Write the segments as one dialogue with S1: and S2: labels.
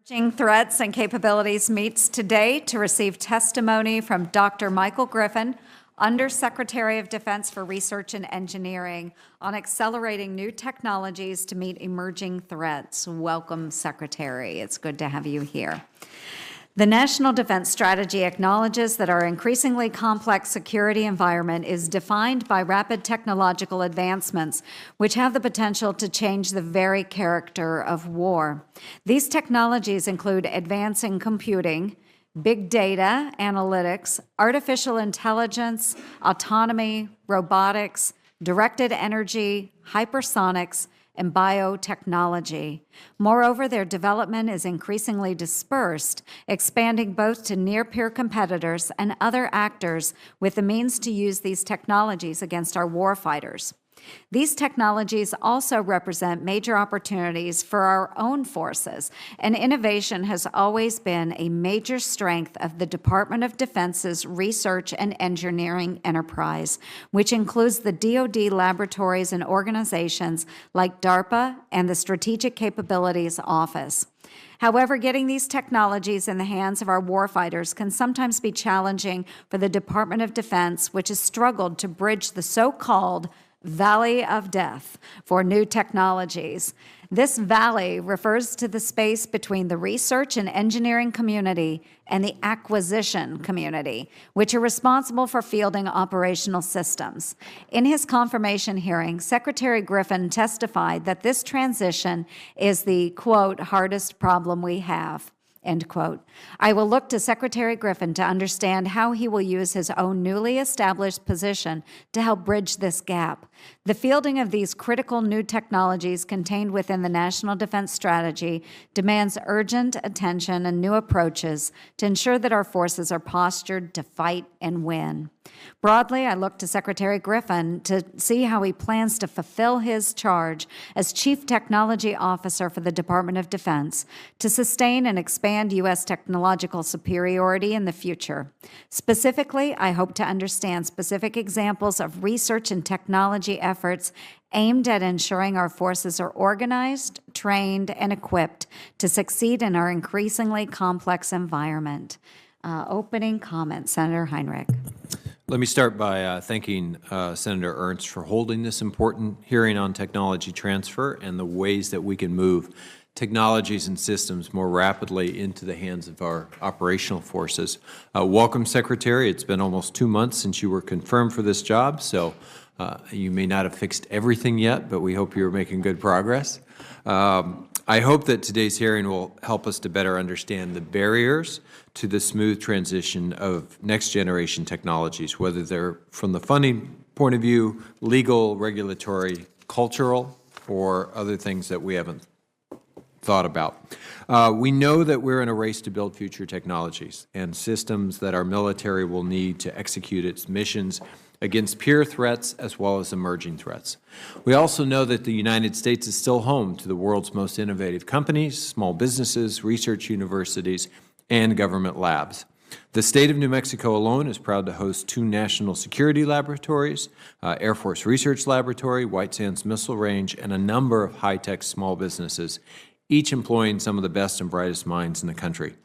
S1: Emerging Threats and Capabilities meets today to receive testimony from Dr. Michael Griffin, Undersecretary of Defense for Research and Engineering, on accelerating new technologies to meet emerging threats. Welcome, Secretary. It's good to have you here. The National Defense Strategy acknowledges that our increasingly complex security environment is defined by rapid technological advancements, which have the potential to change the very character of war. These technologies include advancing computing, big data, analytics, artificial intelligence, autonomy, robotics, directed energy, hypersonics, and biotechnology. Moreover, their development is increasingly dispersed, expanding both to near-peer competitors and other actors with the means to use these technologies against our warfighters. These technologies also represent major opportunities for our own forces, and innovation has always been a major strength of the Department of Defense's research and engineering enterprise, which includes the DoD laboratories and organizations like DARPA and the Strategic Capabilities Office. However, getting these technologies in the hands of our warfighters can sometimes be challenging for the Department of Defense, which has struggled to bridge the so-called Valley of Death for new technologies. This valley refers to the space between the research and engineering community and the acquisition community, which are responsible for fielding operational systems. In his confirmation hearing, Secretary Griffin testified that this transition is the, quote, hardest problem we have. End quote. I will look to Secretary Griffin to understand how he will use his own newly established position to help bridge this gap. The fielding of these critical new technologies contained within the National Defense Strategy demands urgent attention and new approaches to ensure that our forces are postured to fight and win. Broadly, I look to Secretary Griffin to see how he plans to fulfill his charge as Chief Technology Officer for the Department of Defense to sustain and expand U.S. technological superiority in the future. Specifically, I hope to understand specific examples of research and technology efforts aimed at ensuring our forces are organized, trained, and equipped to succeed in our increasingly complex environment. Opening comments, Senator Heinrich.
S2: Let me start by thanking Senator Ernst for holding this important hearing on technology transfer and the ways that we can move technologies and systems more rapidly into the hands of our operational forces. Welcome, Secretary. It's been almost 2 months since you were confirmed for this job, so you may not have fixed everything yet, but we hope you're making good progress. I hope that today's hearing will help us to better understand the barriers to the smooth transition of next-generation technologies, whether they're from the funding point of view, legal, regulatory, cultural, or other things that we haven't thought about. We know that we're in a race to build future technologies and systems that our military will need to execute its missions against peer threats as well as emerging threats. We also know that the United States is still home to the world's most innovative companies, small businesses, research universities, and government labs. The state of New Mexico alone is proud to host 2 national security laboratories, Air Force Research Laboratory, White Sands Missile Range, and a number of high-tech small businesses, each employing some of the best and brightest minds in the country.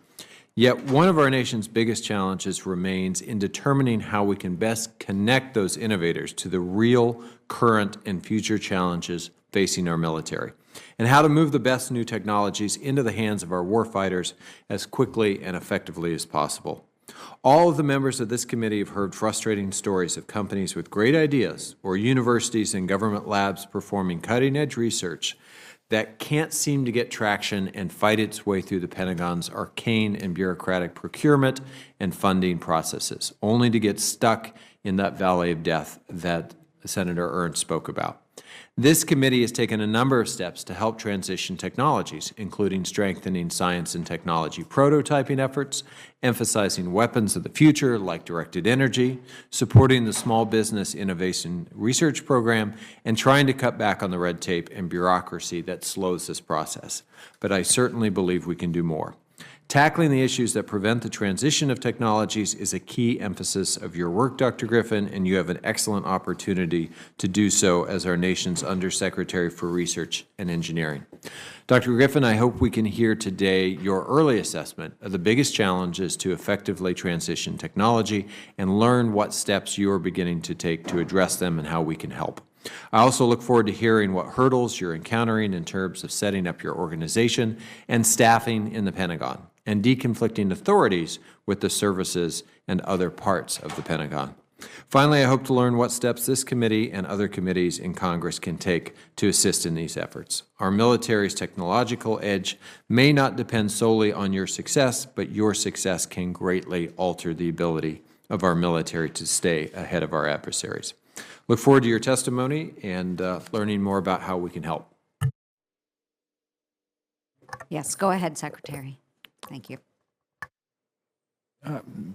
S2: Yet one of our nation's biggest challenges remains in determining how we can best connect those innovators to the real, current, and future challenges facing our military, and how to move the best new technologies into the hands of our warfighters as quickly and effectively as possible. All of the members of this committee have heard frustrating stories of companies with great ideas or universities and government labs performing cutting-edge research that can't seem to get traction and fight its way through the Pentagon's arcane and bureaucratic procurement and funding processes, only to get stuck in that valley of death that Senator Ernst spoke about. This committee has taken a number of steps to help transition technologies, including strengthening science and technology prototyping efforts, emphasizing weapons of the future like directed energy, supporting the Small Business Innovation Research Program, and trying to cut back on the red tape and bureaucracy that slows this process. But I certainly believe we can do more. Tackling the issues that prevent the transition of technologies is a key emphasis of your work, Dr. Griffin, and you have an excellent opportunity to do so as our nation's Undersecretary for Research and Engineering. Dr. Griffin, I hope we can hear today your early assessment of the biggest challenges to effectively transition technology and learn what steps you are beginning to take to address them and how we can help. I also look forward to hearing what hurdles you're encountering in terms of setting up your organization and staffing in the Pentagon and deconflicting authorities with the services and other parts of the Pentagon. Finally, I hope to learn what steps this committee and other committees in Congress can take to assist in these efforts. Our military's technological edge may not depend solely on your success, but your success can greatly alter the ability of our military to stay ahead of our adversaries. Look forward to your testimony and learning more about how we can help.
S1: Yes, go ahead, Secretary. Thank you.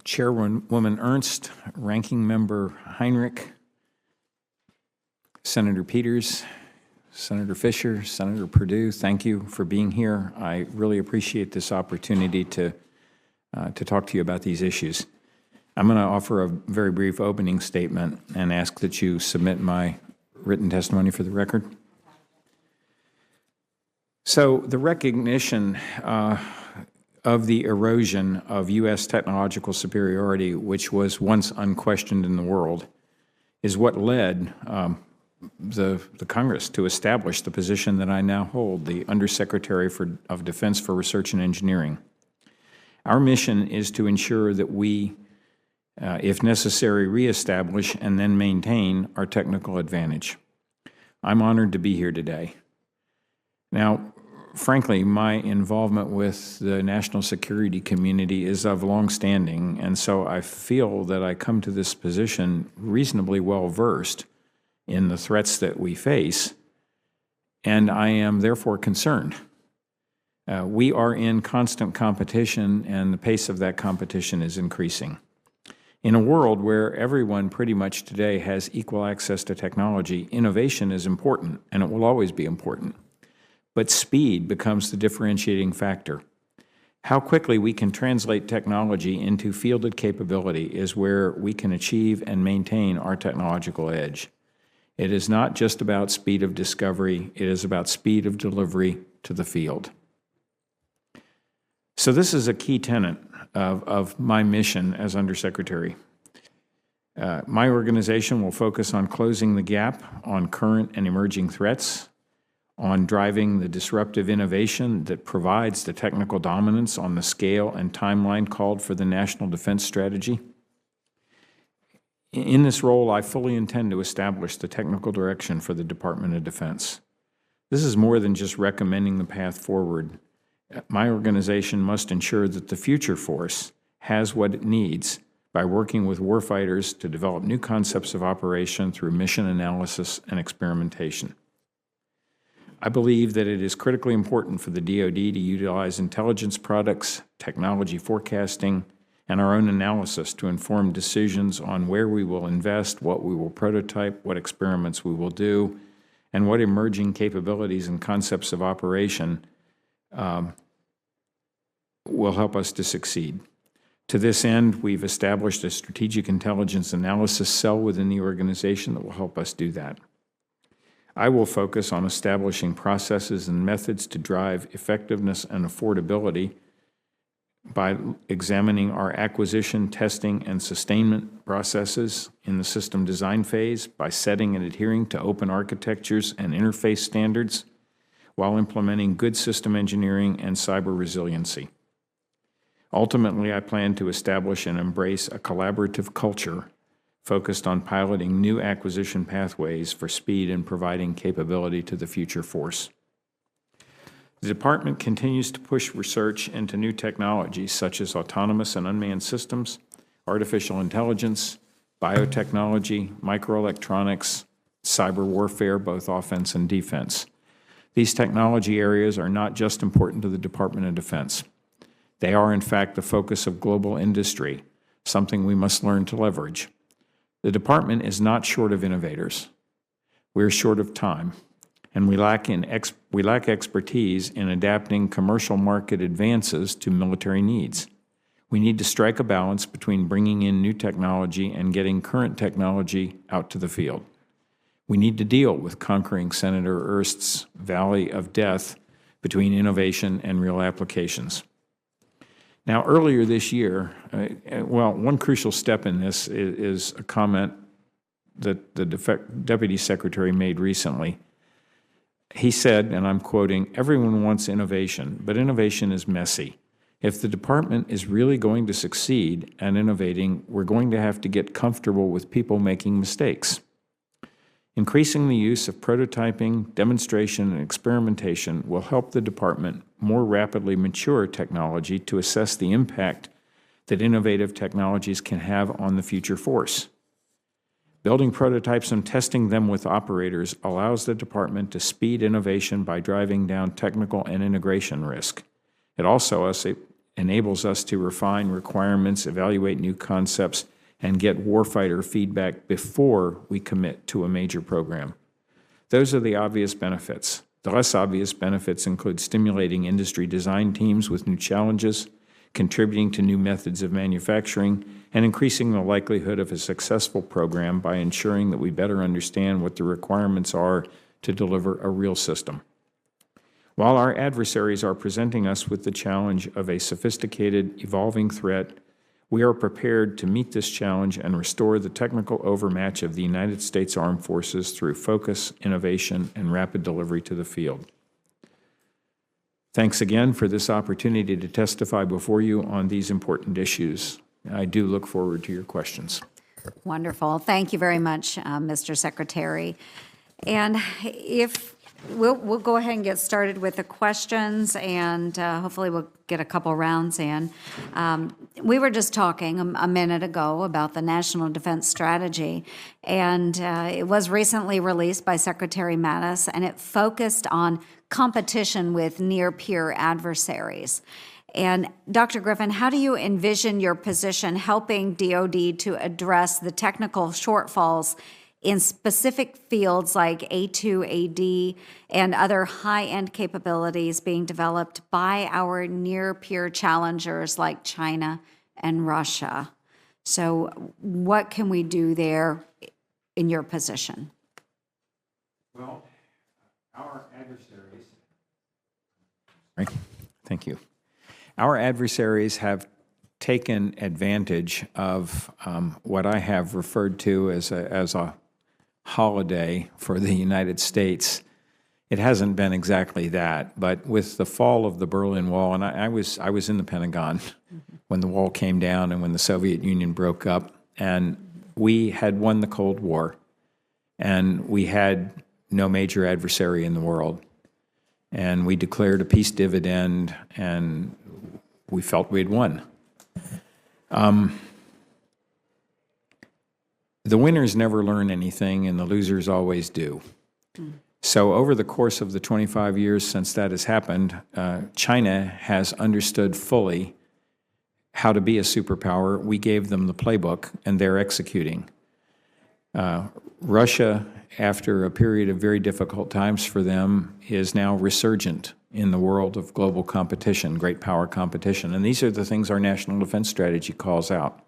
S3: Chairwoman Ernst, Ranking Member Heinrich, Senator Peters, Senator Fisher, Senator Perdue, thank you for being here. I really appreciate this opportunity to talk to you about these issues. I'm going to offer a very brief opening statement and ask that you submit my written testimony for the record. So the recognition of the erosion of U.S. technological superiority, which was once unquestioned in the world, is what led the Congress to establish the position that I now hold, the Undersecretary of Defense for Research and Engineering. Our mission is to ensure that we, if necessary, reestablish and then maintain our technical advantage. I'm honored to be here today. Now, frankly, my involvement with the national security community is of long standing, and so I feel that I come to this position reasonably well versed in the threats that we face, and I am therefore concerned. We are in constant competition, and the pace of that competition is increasing. In a world where everyone pretty much today has equal access to technology, innovation is important, and it will always be important. But speed becomes the differentiating factor. How quickly we can translate technology into fielded capability is where we can achieve and maintain our technological edge. It is not just about speed of discovery, it is about speed of delivery to the field. So this is a key tenet of my mission as Undersecretary. My organization will focus on closing the gap on current and emerging threats, on driving the disruptive innovation that provides the technical dominance on the scale and timeline called for the National Defense Strategy. In this role, I fully intend to establish the technical direction for the Department of Defense. This is more than just recommending the path forward. My organization must ensure that the future force has what it needs by working with warfighters to develop new concepts of operation through mission analysis and experimentation. I believe that it is critically important for the DoD to utilize intelligence products, technology forecasting, and our own analysis to inform decisions on where we will invest, what we will prototype, what experiments we will do, and what emerging capabilities and concepts of operation will help us to succeed. To this end, we've established a strategic intelligence analysis cell within the organization that will help us do that. I will focus on establishing processes and methods to drive effectiveness and affordability by examining our acquisition, testing, and sustainment processes in the system design phase, by setting and adhering to open architectures and interface standards, while implementing good system engineering and cyber resiliency. Ultimately, I plan to establish and embrace a collaborative culture focused on piloting new acquisition pathways for speed and providing capability to the future force. The Department continues to push research into new technologies such as autonomous and unmanned systems, artificial intelligence, biotechnology, microelectronics, cyber warfare, both offense and defense. These technology areas are not just important to the Department of Defense. They are, in fact, the focus of global industry, something we must learn to leverage. The Department is not short of innovators. We're short of time, and we lack expertise in adapting commercial market advances to military needs. We need to strike a balance between bringing in new technology and getting current technology out to the field. We need to deal with conquering Senator Erst's valley of death between innovation and real applications. Now, earlier this year, one crucial step in this is a comment that the Deputy Secretary made recently. He said, and I'm quoting, "Everyone wants innovation, but innovation is messy. If the department is really going to succeed at innovating, we're going to have to get comfortable with people making mistakes. Increasing the use of prototyping, demonstration, and experimentation will help the department more rapidly mature technology to assess the impact that innovative technologies can have on the future force. Building prototypes and testing them with operators allows the department to speed innovation by driving down technical and integration risk. It also enables us to refine requirements, evaluate new concepts, and get warfighter feedback before we commit to a major program. Those are the obvious benefits. The less obvious benefits include stimulating industry design teams with new challenges, contributing to new methods of manufacturing, and increasing the likelihood of a successful program by ensuring that we better understand what the requirements are to deliver a real system. While our adversaries are presenting us with the challenge of a sophisticated, evolving threat, we are prepared to meet this challenge and restore the technical overmatch of the United States Armed Forces through focus, innovation, and rapid delivery to the field. Thanks again for this opportunity to testify before you on these important issues. I do look forward to your questions.
S1: Wonderful. Thank you very much, Mr. Secretary. And if we'll go ahead and get started with the questions, and hopefully we'll get a couple rounds in. We were just talking a minute ago about the National Defense Strategy, and it was recently released by Secretary Mattis, and it focused on competition with near-peer adversaries. And Dr. Griffin, how do you envision your position helping DoD to address the technical shortfalls in specific fields like A2AD and other high-end capabilities being developed by our near-peer challengers like China and Russia? So what can we do there in your position?
S3: Well, our adversaries... Right. Thank you. Our adversaries have taken advantage of what I have referred to as a holiday for the United States. It hasn't been exactly that, but with the fall of the Berlin Wall, and I was in the Pentagon when the wall came down and when the Soviet Union broke up, and we had won the Cold War, and we had no major adversary in the world, and we declared a peace dividend, and we felt we had won. The winners never learn anything, and the losers always do. So over the course of the 25 years since that has happened, China has understood fully how to be a superpower. We gave them the playbook, and they're executing. Russia, after a period of very difficult times for them, is now resurgent in the world of global competition, great power competition. And these are the things our National Defense Strategy calls out.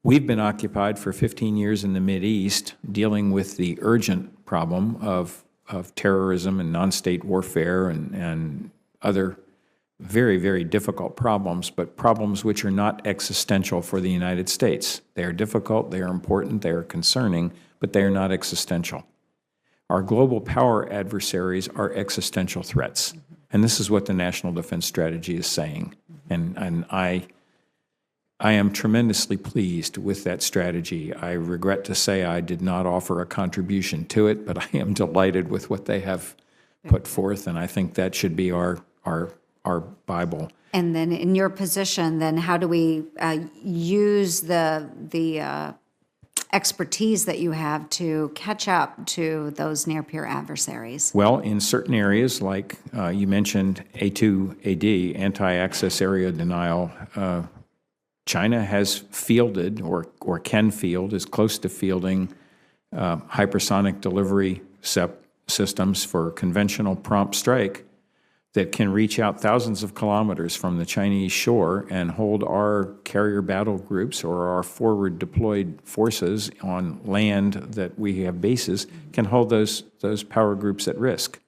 S3: We've been occupied for 15 years in the Mideast dealing with the urgent problem of terrorism and non-state warfare and other very, very difficult problems, but problems which are not existential for the United States. They are difficult, they are important, they are concerning, but they are not existential. Our global power adversaries are existential threats, and this is what the National Defense Strategy is saying. And I am tremendously pleased with that strategy. I regret to say I did not offer a contribution to it, but I am delighted with what they have put forth, and I think that should be our Bible.
S1: And then in your position, then how do we use the expertise that you have to catch up to those near-peer adversaries?
S3: Well, in certain areas, like you mentioned A2AD, anti-access area denial, China has fielded or can field, is close to fielding hypersonic delivery systems for conventional prompt strike that can reach out thousands of kilometers from the Chinese shore and hold our carrier battle groups or our forward deployed forces on land that we have bases, can hold those power groups at risk.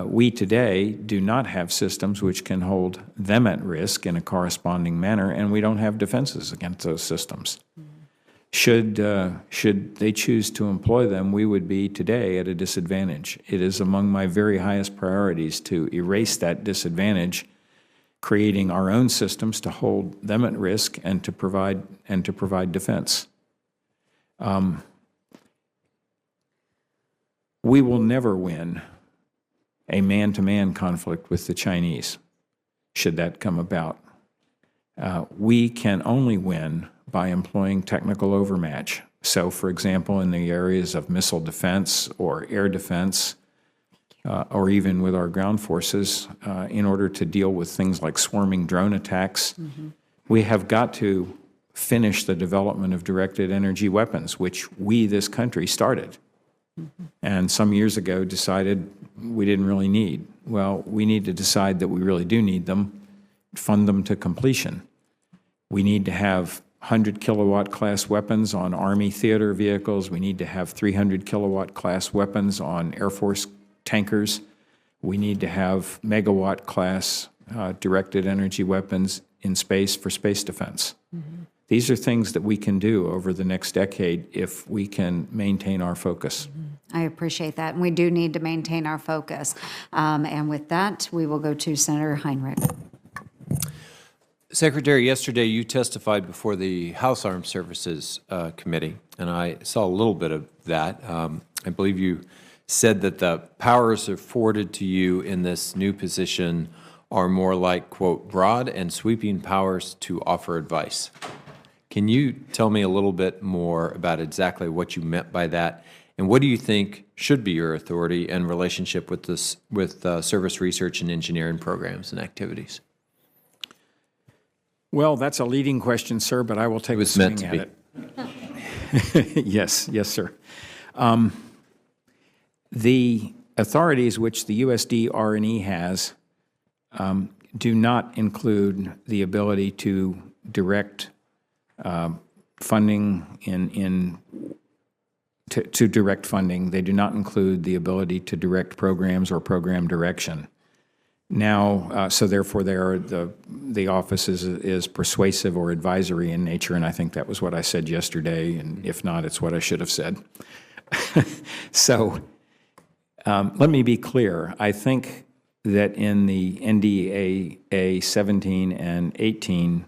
S3: We today do not have systems which can hold them at risk in a corresponding manner, and we don't have defenses against those systems. Should they choose to employ them, we would be today at a disadvantage. It is among my very highest priorities to erase that disadvantage, creating our own systems to hold them at risk and to provide defense. We will never win a man-to-man conflict with the Chinese, should that come about. We can only win by employing technical overmatch. So, for example, in the areas of missile defense or air defense, or even with our ground forces, in order to deal with things like swarming drone attacks, we have got to finish the development of directed energy weapons, which we, this country, started. And some years ago decided we didn't really need. Well, we need to decide that we really do need them, fund them to completion. We need to have 100 kilowatt class weapons on Army theater vehicles. We need to have 300 kilowatt class weapons on Air Force tankers. We need to have megawatt class directed energy weapons in space for space defense. These are things that we can do over the next decade if we can maintain our focus.
S1: I appreciate that, and we do need to maintain our focus. And with that, we will go to Senator Heinrich.
S2: Secretary, yesterday you testified before the House Armed Services Committee, and I saw a little bit of that. I believe you said that the powers afforded to you in this new position are more like, quote, broad and sweeping powers to offer advice. Can you tell me a little bit more about exactly what you meant by that, and what do you think should be your authority and relationship with this, with service research and engineering programs and activities?
S3: Well, that's a leading question, sir, but I will take a swing at it. Yes, sir. The authorities which the USD R&E has do not include the ability to direct funding to direct funding. They do not include the ability to direct programs or program direction. Now, so therefore, the office is persuasive or advisory in nature, and I think that was what I said yesterday, and if not, it's what I should have said. So let me be clear. I think that in the NDAA 17 and 18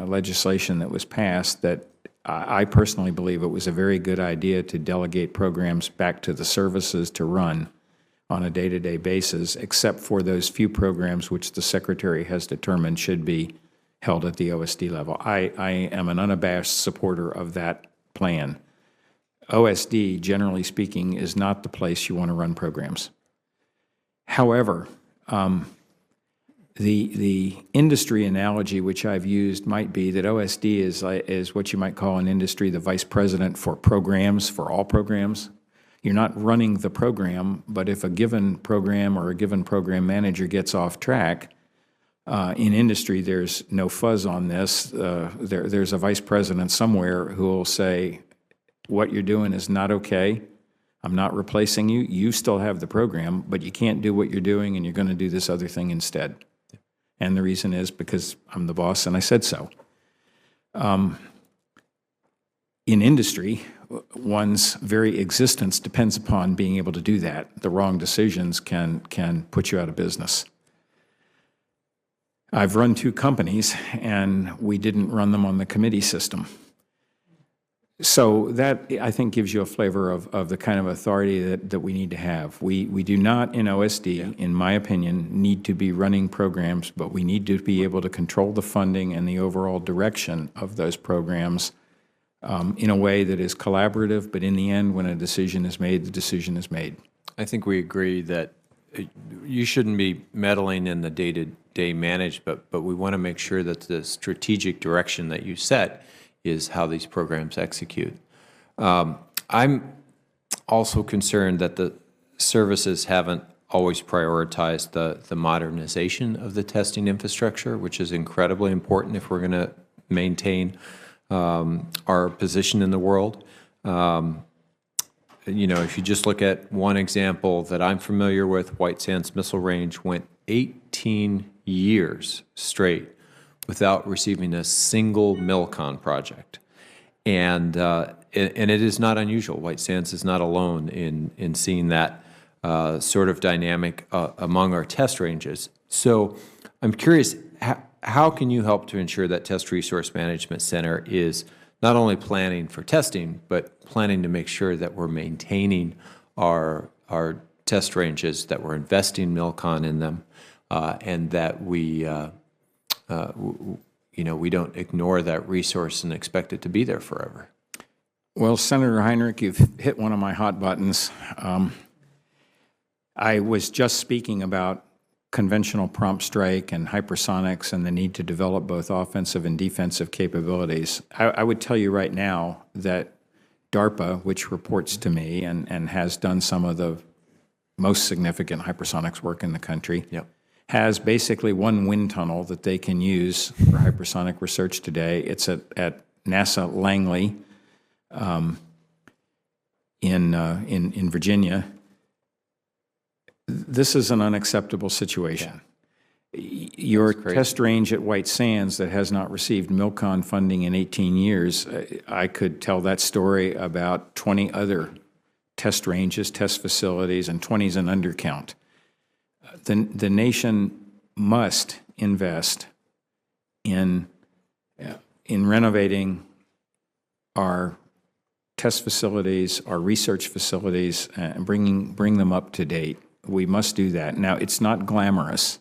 S3: legislation that was passed, that I personally believe it was a very good idea to delegate programs back to the services to run on a day-to-day basis, except for those few programs which the Secretary has determined should be held at the OSD level. I am an unabashed supporter of that plan. OSD, generally speaking, is not the place you want to run programs. However, the industry analogy which I've used might be that OSD is what you might call in industry the vice president for programs, for all programs. You're not running the program, but if a given program or a given program manager gets off track, in industry there's no fuzz on this. There's a vice president somewhere who will say, what you're doing is not okay. I'm not replacing you. You still have the program, but you can't do what you're doing, and you're going to do this other thing instead. And the reason is because I'm the boss and I said so. In industry, one's very existence depends upon being able to do that. The wrong decisions can put you out of business. I've run 2 companies, and we didn't run them on the committee system. So that, I think, gives you a flavor of the kind of authority that we need to have. We do not, in OSD, in my opinion, need to be running programs, but we need to be able to control the funding and the overall direction of those programs in a way that is collaborative, but in the end, when a decision is made, the decision is made.
S2: I think we agree that you shouldn't be meddling in the day-to-day management, but we want to make sure that the strategic direction that you set is how these programs execute. I'm also concerned that the services haven't always prioritized the modernization of the testing infrastructure, which is incredibly important if we're going to maintain our position in the world. You know, if you just look at one example that I'm familiar with, White Sands Missile Range went 18 years straight without receiving a single MILCON project. And it is not unusual. White Sands is not alone in seeing that sort of dynamic among our test ranges. So I'm curious, how can you help to ensure that Test Resource Management Center is not only planning for testing, but planning to make sure that we're maintaining our test ranges, that we're investing MILCON in them, and that we, you know, we don't ignore that resource and expect it to be there forever?
S3: Well, Senator Heinrich, you've hit one of my hot buttons. I was just speaking about conventional prompt strike and hypersonics and the need to develop both offensive and defensive capabilities. I would tell you right now that DARPA, which reports to me and has done some of the most significant hypersonics work in the country,
S2: Yep.
S3: has basically one wind tunnel that they can use for hypersonic research today. It's at NASA Langley in Virginia. This is an unacceptable situation. Your test range at White Sands that has not received MILCON funding in 18 years, I could tell that story about 20 other test ranges, test facilities, and 20 is an undercount. The nation must invest in renovating our test facilities, our research facilities, and bring them up to date. We must do that. Now, it's not glamorous,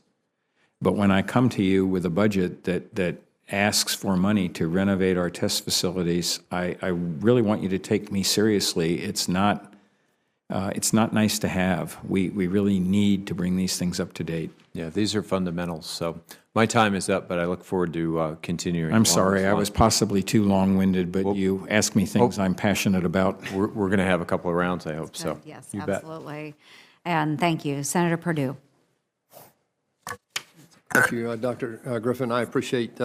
S3: but when I come to you with a budget that asks for money to renovate our test facilities, I really want you to take me seriously. It's not nice to have. We really need to bring these things up to date.
S2: Yeah, these are fundamentals. So my time is up, but I look forward to continuing.
S3: I'm sorry, I was possibly too long-winded, but you asked me things I'm passionate about.
S2: We're going to have a couple of rounds, I hope. So
S1: Yes,
S2: you bet.
S1: absolutely. And thank you. Senator Perdue.
S4: Thank you, Dr. Griffin. I appreciate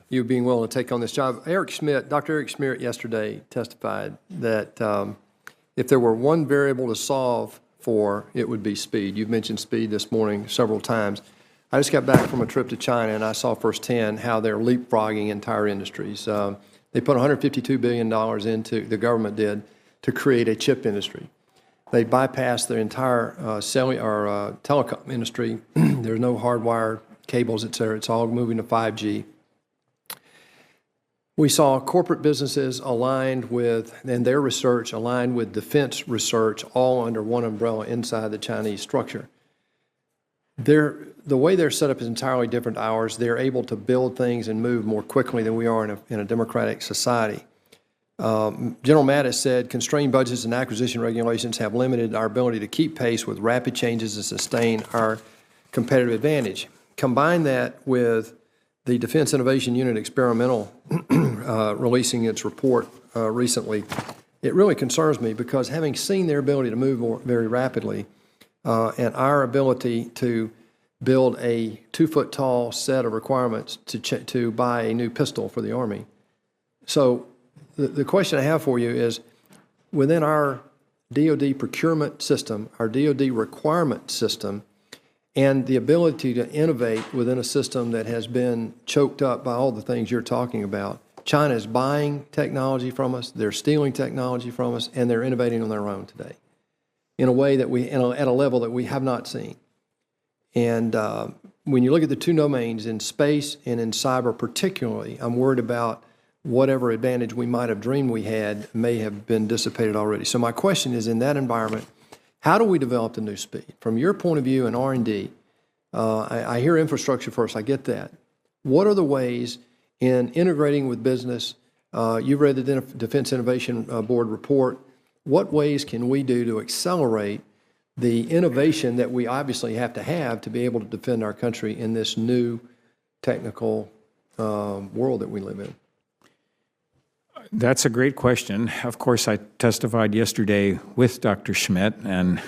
S4: you being willing to take on this job. Dr. Eric Schmidt yesterday testified that if there were one variable to solve for, it would be speed. You've mentioned speed this morning several times. I just got back from a trip to China, and I saw firsthand how they're leapfrogging entire industries. They put $152 billion into, the government did, to create a chip industry. They bypassed their entire telecom industry. There's no hardwire cables, et cetera. It's all moving to 5G. We saw corporate businesses aligned with, and their research aligned with defense research, all under one umbrella inside the Chinese structure. The way they're set up is entirely different to ours. They're able to build things and move more quickly than we are in a democratic society. General Mattis said, constrained budgets and acquisition regulations have limited our ability to keep pace with rapid changes and sustain our competitive advantage. Combine that with the Defense Innovation Unit Experimental releasing its report recently, it really concerns me because having seen their ability to move very rapidly and our ability to build a 2-foot-tall set of requirements to buy a new pistol for the Army. So the question I have for you is, within our DoD procurement system, our DoD requirement system, and the ability to innovate within a system that has been choked up by all the things you're talking about, China is buying technology from us, they're stealing technology from us, and they're innovating on their own today in a way that at a level that we have not seen. And when you look at the two domains, in space and in cyber particularly, I'm worried about whatever advantage we might have dreamed we had may have been dissipated already. So my question is, in that environment, how do we develop the new speed? From your point of view in R&D, I hear infrastructure first, I get that. What are the ways in integrating with business? You've read the Defense Innovation Board report. What ways can we do to accelerate the innovation that we obviously have to be able to defend our country in this new technical world that we live in?
S3: That's a great question. Of course, I testified yesterday with Dr. Schmidt, and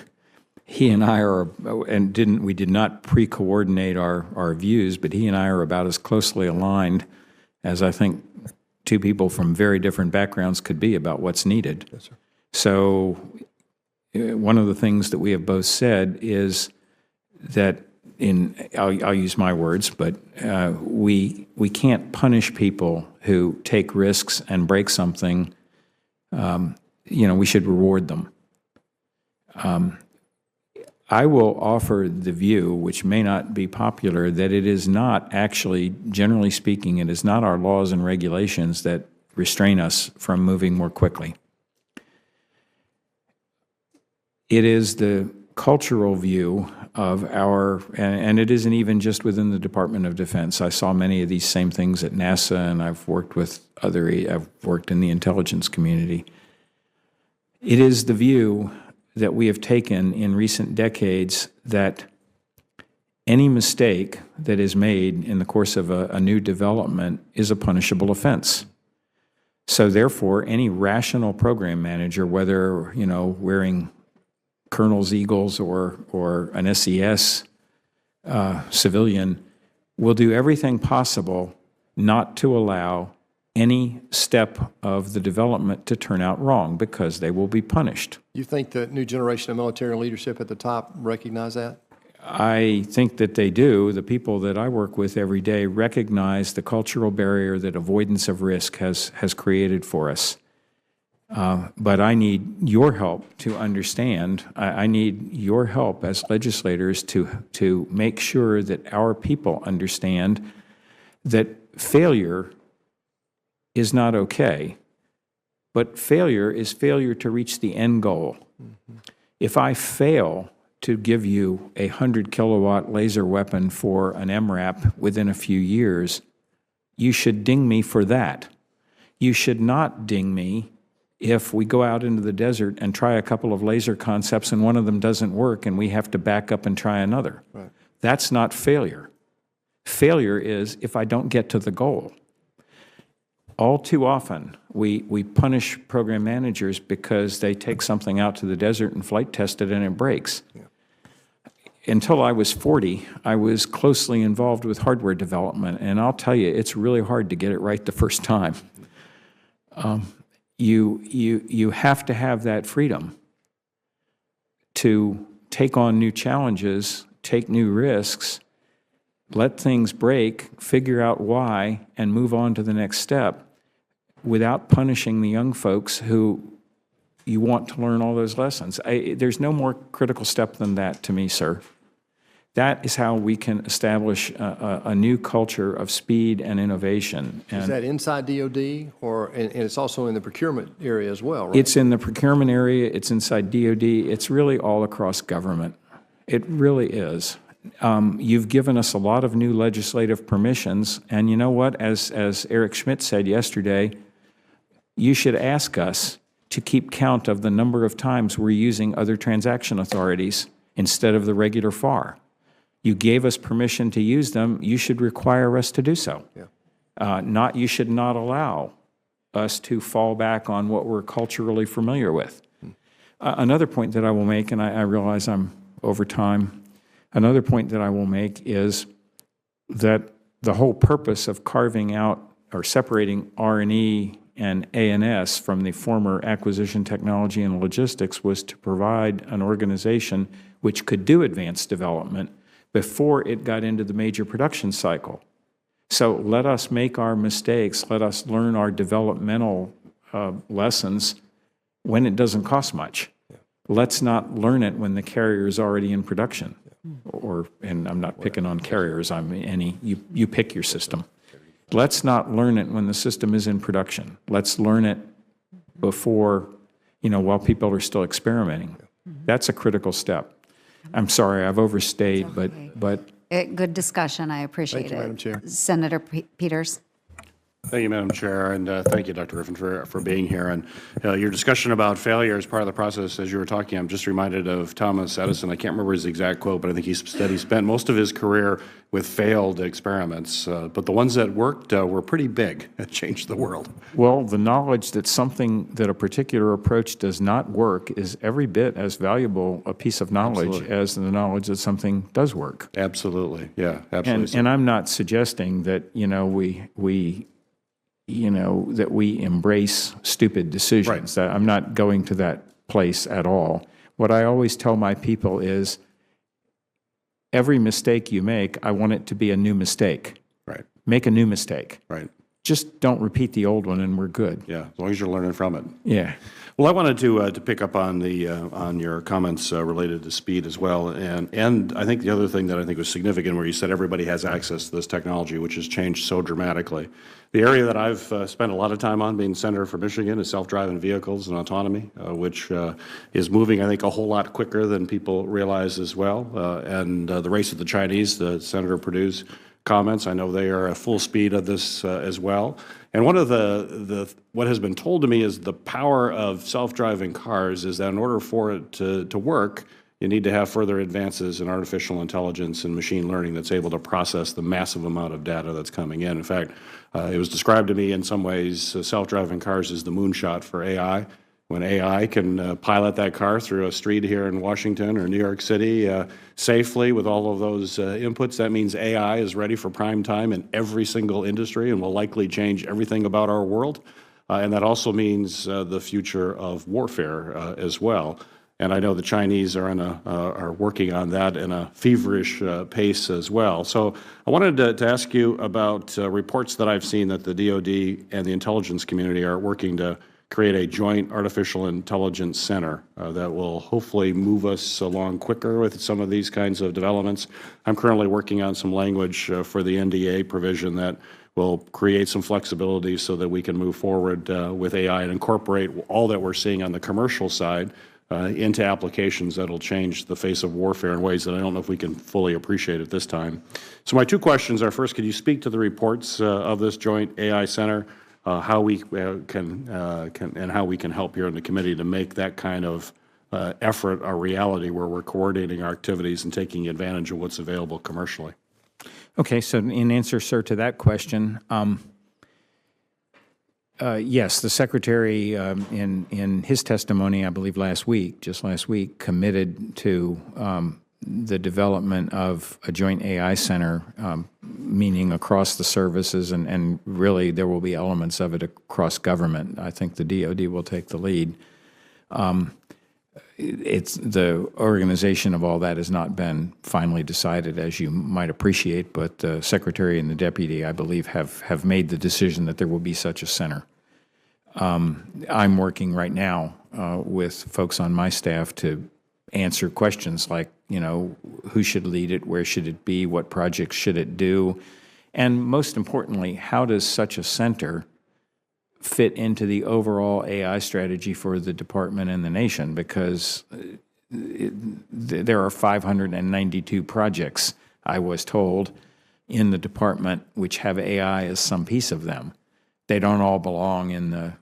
S3: he and I are, and we did not pre-coordinate our views, but he and I are about as closely aligned as I think two people from very different backgrounds could be about what's needed.
S4: Yes, sir.
S3: So one of the things that we have both said is that I'll use my words, but we can't punish people who take risks and break something. We should reward them. I will offer the view, which may not be popular, that it is not actually, generally speaking, it is not our laws and regulations that restrain us from moving more quickly. It is the cultural view of and it isn't even just within the Department of Defense. I saw many of these same things at NASA, and I've worked in the intelligence community. It is the view that we have taken in recent decades that any mistake that is made in the course of a new development is a punishable offense. So therefore, any rational program manager, whether, wearing Colonel's Eagles or an SES civilian, will do everything possible not to allow any step of the development to turn out wrong, because they will be punished.
S4: You think the new generation of military leadership at the top recognize that?
S3: I think that they do. The people that I work with every day recognize the cultural barrier that avoidance of risk has created for us. But I need your help to understand. I need your help as legislators to make sure that our people understand that failure is not okay, but failure is failure to reach the end goal. Mm-hmm. If I fail to give you a 100-kilowatt laser weapon for an MRAP within a few years, you should ding me for that. You should not ding me if we go out into the desert and try a couple of laser concepts and one of them doesn't work and we have to back up and try another. Right. That's not failure. Failure is if I don't get to the goal. All too often, we punish program managers because they take something out to the desert and flight test it and it breaks. Yeah. Until I was 40, I was closely involved with hardware development, and I'll tell you, it's really hard to get it right the first time. You have to have that freedom to take on new challenges, take new risks, let things break, figure out why, and move on to the next step without punishing the young folks who you want to learn all those lessons. There's no more critical step than that to me, sir. That is how we can establish a new culture of speed and innovation.
S4: Is that inside DOD, and it's also in the procurement area as well, right?
S3: It's in the procurement area, it's inside DOD, it's really all across government. It really is. You've given us a lot of new legislative permissions, and you know what? As Eric Schmidt said yesterday, you should ask us to keep count of the number of times we're using other transaction authorities instead of the regular FAR. You gave us permission to use them. You should require us to do so. Yeah. You should not allow us to fall back on what we're culturally familiar with. Another point that I will make, and I realize I'm over time, another point that I will make is that the whole purpose of carving out or separating R&E and A&S from the former acquisition technology and logistics was to provide an organization which could do advanced development before it got into the major production cycle. So let us make our mistakes, let us learn our developmental lessons when it doesn't cost much. Yeah. Let's not learn it when the carrier is already in production. Yeah. And I'm not picking on carriers, you pick your system. Let's not learn it when the system is in production. Let's learn it before, while people are still experimenting. That's a critical step. I'm sorry, I've overstayed, but
S1: Good discussion. I appreciate it.
S4: Thank you, Madam Chair.
S1: Senator Peters.
S5: Thank you, Madam Chair, and thank you, Dr. Griffin, for being here. And your discussion about failure as part of the process, as you were talking, I'm just reminded of Thomas Edison. I can't remember his exact quote, but I think he said he spent most of his career with failed experiments, but the ones that worked were pretty big and changed the world.
S3: Well, the knowledge that that a particular approach does not work is every bit as valuable a piece of knowledge as the knowledge that something does work.
S5: Absolutely, yeah, absolutely.
S3: And I'm not suggesting that, that we embrace stupid decisions.
S5: Right.
S3: I'm not going to that place at all. What I always tell my people is, every mistake you make, I want it to be a new mistake.
S5: Right.
S3: Make a new mistake.
S5: Right.
S3: Just don't repeat the old one, and we're good.
S5: Yeah, as long as you're learning from it.
S3: Yeah.
S5: Well, I wanted to pick up on on your comments related to speed as well, and I think the other thing that I think was significant, where you said everybody has access to this technology, which has changed so dramatically. The area that I've spent a lot of time on, being senator for Michigan, is self-driving vehicles and autonomy, which is moving, I think, a whole lot quicker than people realize as well. And the race with the Chinese, the Senator Perdue's comments, I know they are at full speed of this as well. And one of what has been told to me is the power of self-driving cars is that in order for it to work, you need to have further advances in artificial intelligence and machine learning that's able to process the massive amount of data that's coming in. In fact, it was described to me in some ways, self-driving cars is the moonshot for AI. When AI can pilot that car through a street here in Washington or New York City safely with all of those inputs, that means AI is ready for prime time in every single industry and will likely change everything about our world. And that also means the future of warfare as well. And I know the Chinese are working on that in a feverish pace as well. So I wanted to ask you about reports that I've seen that the DoD and the intelligence community are working to create a joint artificial intelligence center that will hopefully move us along quicker with some of these kinds of developments. I'm currently working on some language for the NDA provision that will create some flexibility so that we can move forward with AI and incorporate all that we're seeing on the commercial side into applications that will change the face of warfare in ways that I don't know if we can fully appreciate at this time. So my two questions are, first, could you speak to the reports of this joint AI center, how we can help here in the committee to make that kind of effort a reality where we're coordinating our activities and taking advantage of what's available commercially?
S3: Okay, so in answer, sir, to that question, yes, the Secretary, in his testimony, I believe just last week, committed to the development of a joint AI center, meaning across the services, and really there will be elements of it across government. I think the DoD will take the lead. It's the organization of all that has not been finally decided, as you might appreciate, but the Secretary and the Deputy, I believe, have made the decision that there will be such a center. I'm working right now with folks on my staff to answer questions like, who should lead it, where should it be, what projects should it do, and most importantly, how does such a center fit into the overall AI strategy for the department and the nation, because there are 592 projects, I was told, in the department which have AI as some piece of them. They don't all belong in the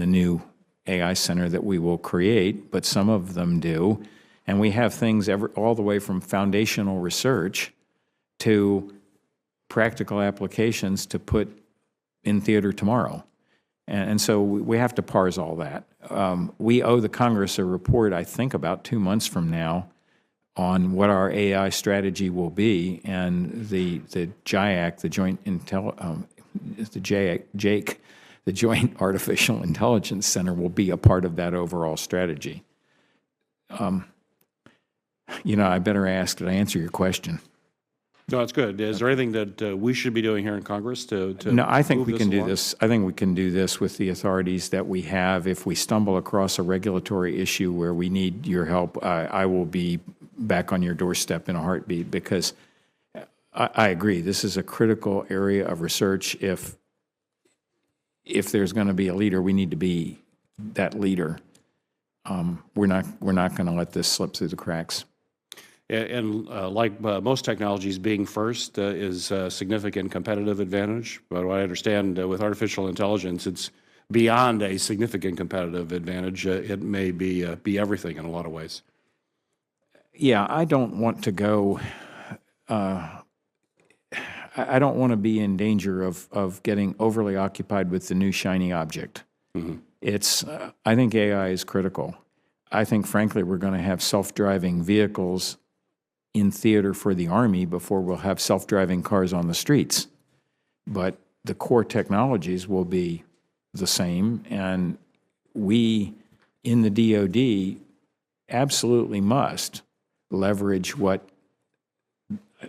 S3: new AI center that we will create, but some of them do. And we have things all the way from foundational research to practical applications to put in theater tomorrow. And so we have to parse all that. We owe the Congress a report, I think, about 2 months from now on what our AI strategy will be, and the JIAC, the Joint Artificial Intelligence Center, will be a part of that overall strategy. I better ask, did I answer your question?
S5: No, that's good. Is there anything that we should be doing here in Congress to
S3: No, I think
S5: move
S3: we can do
S5: along?
S3: this. I think we can do this with the authorities that we have. If we stumble across a regulatory issue where we need your help, I will be back on your doorstep in a heartbeat, because I agree, this is a critical area of research. If there's going to be a leader, we need to be that leader. We're not going to let this slip through the cracks.
S5: And like most technologies, being first is a significant competitive advantage. But what I understand with artificial intelligence, it's beyond a significant competitive advantage. It may be everything in a lot of ways.
S3: Yeah, I don't want to go, I don't want to be in danger of getting overly occupied with the new shiny object. It's, I think AI is critical. I think, frankly, we're going to have self-driving vehicles in theater for the Army before we'll have self-driving cars on the streets. But the core technologies will be the same, and we in the DoD absolutely must leverage what,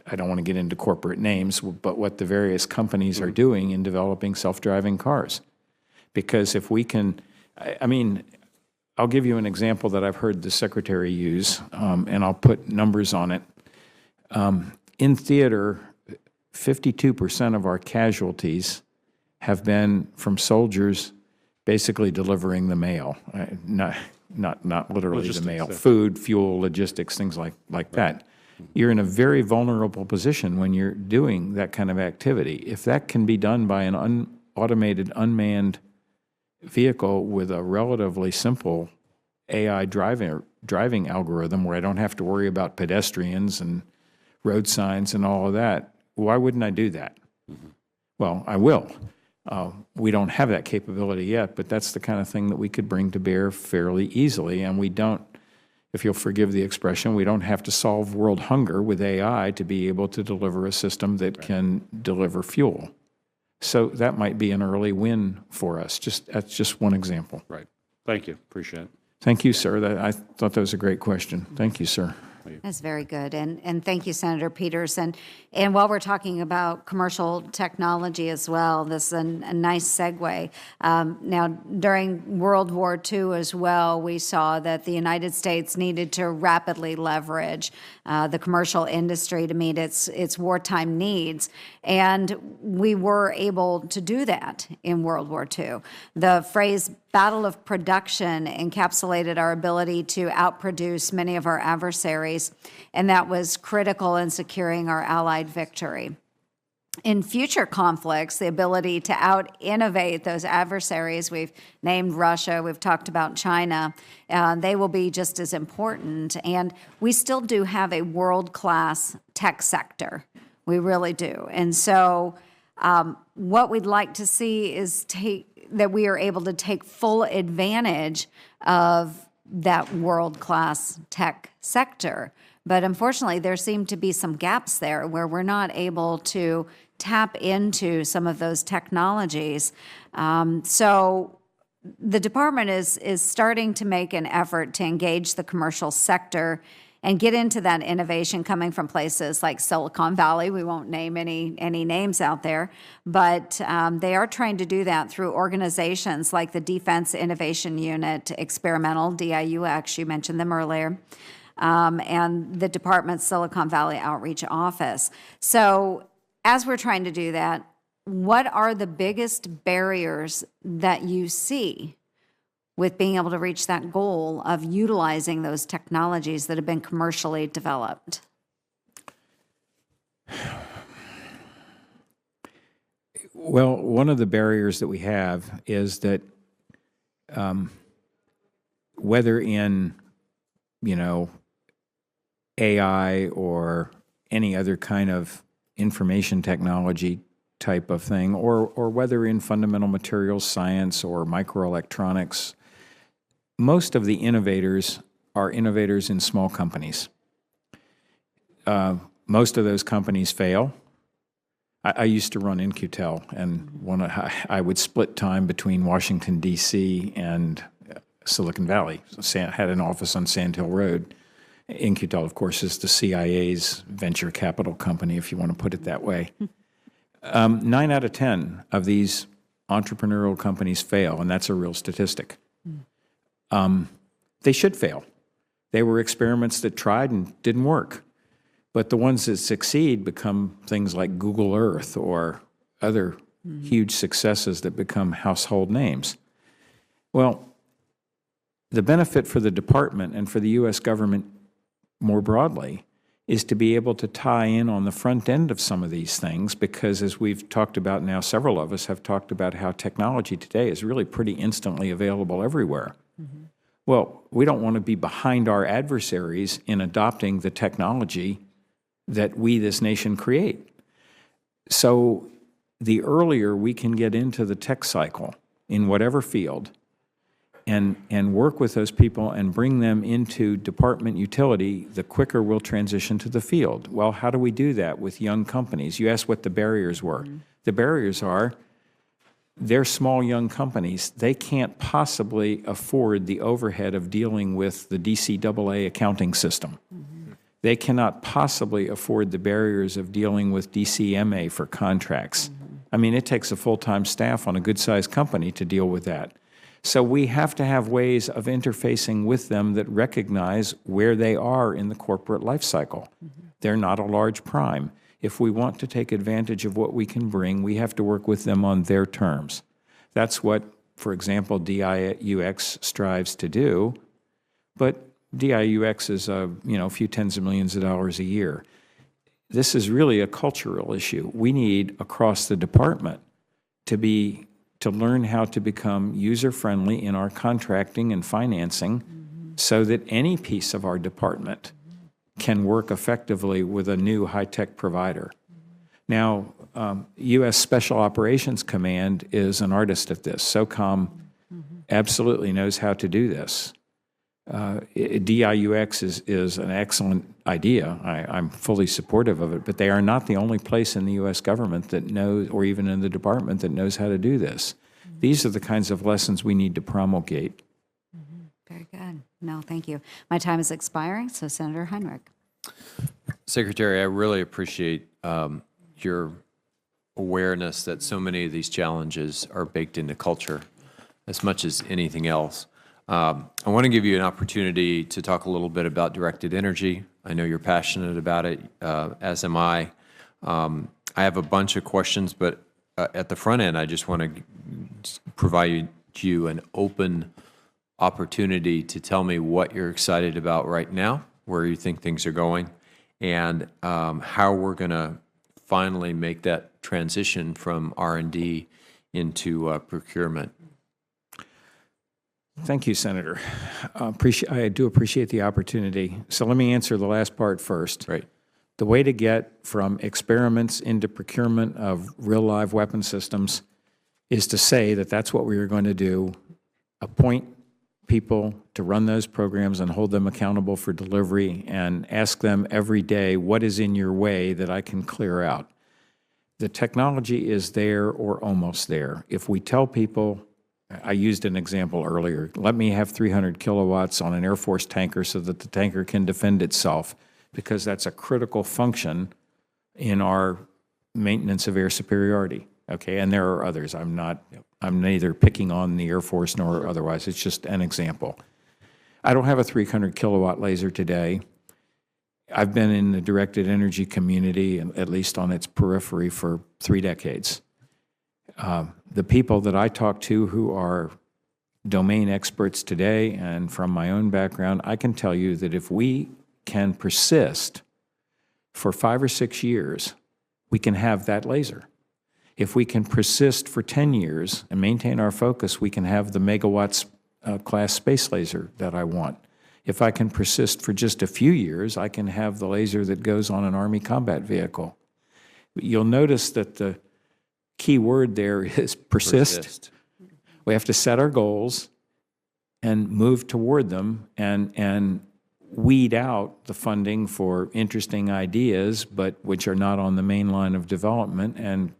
S3: I don't want to get into corporate names, but what the various companies are doing in developing self-driving cars. Because if we can, I mean, I'll give you an example that I've heard the Secretary use, and I'll put numbers on it. In theater, 52% of our casualties have been from soldiers basically delivering the mail, not literally
S5: Logistics,
S3: the mail,
S5: yeah.
S3: food, fuel, logistics, things like that. You're in a very vulnerable position when you're doing that kind of activity. If that can be done by an automated, unmanned vehicle with a relatively simple AI driving algorithm where I don't have to worry about pedestrians and road signs and all of that, why wouldn't I do that? Well, I will. We don't have that capability yet, but that's the kind of thing that we could bring to bear fairly easily, and we don't, if you'll forgive the expression, we don't have to solve world hunger with AI to be able to deliver a system that can deliver fuel. So that might be an early win for us. That's just one example.
S5: Right. Thank you. Appreciate it.
S3: Thank you, sir. I thought that was a great question. Thank you, sir.
S1: That's very good, and thank you, Senator Peters. And while we're talking about commercial technology as well, this is a nice segue. Now, during World War II as well, we saw that the United States needed to rapidly leverage the commercial industry to meet its wartime needs, and we were able to do that in World War II. The phrase battle of production encapsulated our ability to outproduce many of our adversaries, and that was critical in securing our Allied victory. In future conflicts, the ability to out-innovate those adversaries, we've named Russia, we've talked about China, they will be just as important. And we still do have a world-class tech sector. We really do. And so what we'd like to see is that we are able to take full advantage of that world-class tech sector. But unfortunately, there seem to be some gaps there where we're not able to tap into some of those technologies. So the department is starting to make an effort to engage the commercial sector and get into that innovation coming from places like Silicon Valley. We won't name any names out there, but they are trying to do that through organizations like the Defense Innovation Unit, Experimental, DIUX, you mentioned them earlier, and the department's Silicon Valley Outreach Office. So as we're trying to do that, what are the biggest barriers that you see with being able to reach that goal of utilizing those technologies that have been commercially developed?
S3: Well, one of the barriers that we have is that whether in, AI or any other kind of information technology type of thing, or whether in fundamental materials science or microelectronics, most of the innovators are innovators in small companies. Most of those companies fail. I used to run In-Q-Tel, and I would split time between Washington, D.C. and Silicon Valley. Had an office on Sand Hill Road. In-Q-Tel, of course, is the CIA's venture capital company, if you want to put it that way. 9 out of 10 of these entrepreneurial companies fail, and that's a real statistic. They should fail. They were experiments that tried and didn't work. But the ones that succeed become things like Google Earth or other huge successes that become household names. Well, the benefit for the department and for the U.S. government more broadly is to be able to tie in on the front end of some of these things, because as we've talked about now, several of us have talked about how technology today is really pretty instantly available everywhere. Well, we don't want to be behind our adversaries in adopting the technology that we, this nation, create. So the earlier we can get into the tech cycle in whatever field and work with those people and bring them into department utility, the quicker we'll transition to the field. Well, how do we do that with young companies? You asked what the barriers were. The barriers are they're small, young companies. They can't possibly afford the overhead of dealing with the DCAA accounting system. They cannot possibly afford the barriers of dealing with DCMA for contracts. I mean, it takes a full-time staff on a good-sized company to deal with that. So we have to have ways of interfacing with them that recognize where they are in the corporate life cycle. They're not a large prime. If we want to take advantage of what we can bring, we have to work with them on their terms. That's what, for example, DIUX strives to do, but DIUX is a few tens of millions of dollars a year. This is really a cultural issue. We need across the department to learn how to become user-friendly in our contracting and financing so that any piece of our department can work effectively with a new high-tech provider. Now, U.S. Special Operations Command is an artist at this. SOCOM absolutely knows how to do this. DIUX is an excellent idea. I'm fully supportive of it, but they are not the only place in the U.S. government that knows, or even in the department, that knows how to do this. These are the kinds of lessons we need to promulgate.
S1: Very good. No, thank you. My time is expiring, so Senator Heinrich.
S2: Secretary, I really appreciate your awareness that so many of these challenges are baked into culture as much as anything else. I want to give you an opportunity to talk a little bit about directed energy. I know you're passionate about it, as am I. I have a bunch of questions, but at the front end, I just want to provide you an open opportunity to tell me what you're excited about right now, where you think things are going, and how we're going to finally make that transition from R&D into procurement.
S3: Thank you, Senator. I do appreciate the opportunity. So let me answer the last part first.
S2: Right.
S3: The way to get from experiments into procurement of real live weapon systems is to say that that's what we are going to do, appoint people to run those programs and hold them accountable for delivery, and ask them every day, what is in your way that I can clear out? The technology is there or almost there. If we tell people, I used an example earlier, let me have 300 kilowatts on an Air Force tanker so that the tanker can defend itself, because that's a critical function in our maintenance of air superiority. Okay, and there are others. I'm neither picking on the Air Force nor otherwise. It's just an example. I don't have a 300 kilowatt laser today. I've been in the directed energy community, at least on its periphery, for 3 decades. The people that I talk to who are domain experts today, and from my own background, I can tell you that if we can persist for 5 or 6 years, we can have that laser. If we can persist for 10 years and maintain our focus, we can have the megawatts class space laser that I want. If I can persist for just a few years, I can have the laser that goes on an Army combat vehicle. You'll notice that the key word there is persist. We have to set our goals and move toward them, and weed out the funding for interesting ideas, but which are not on the main line of development, and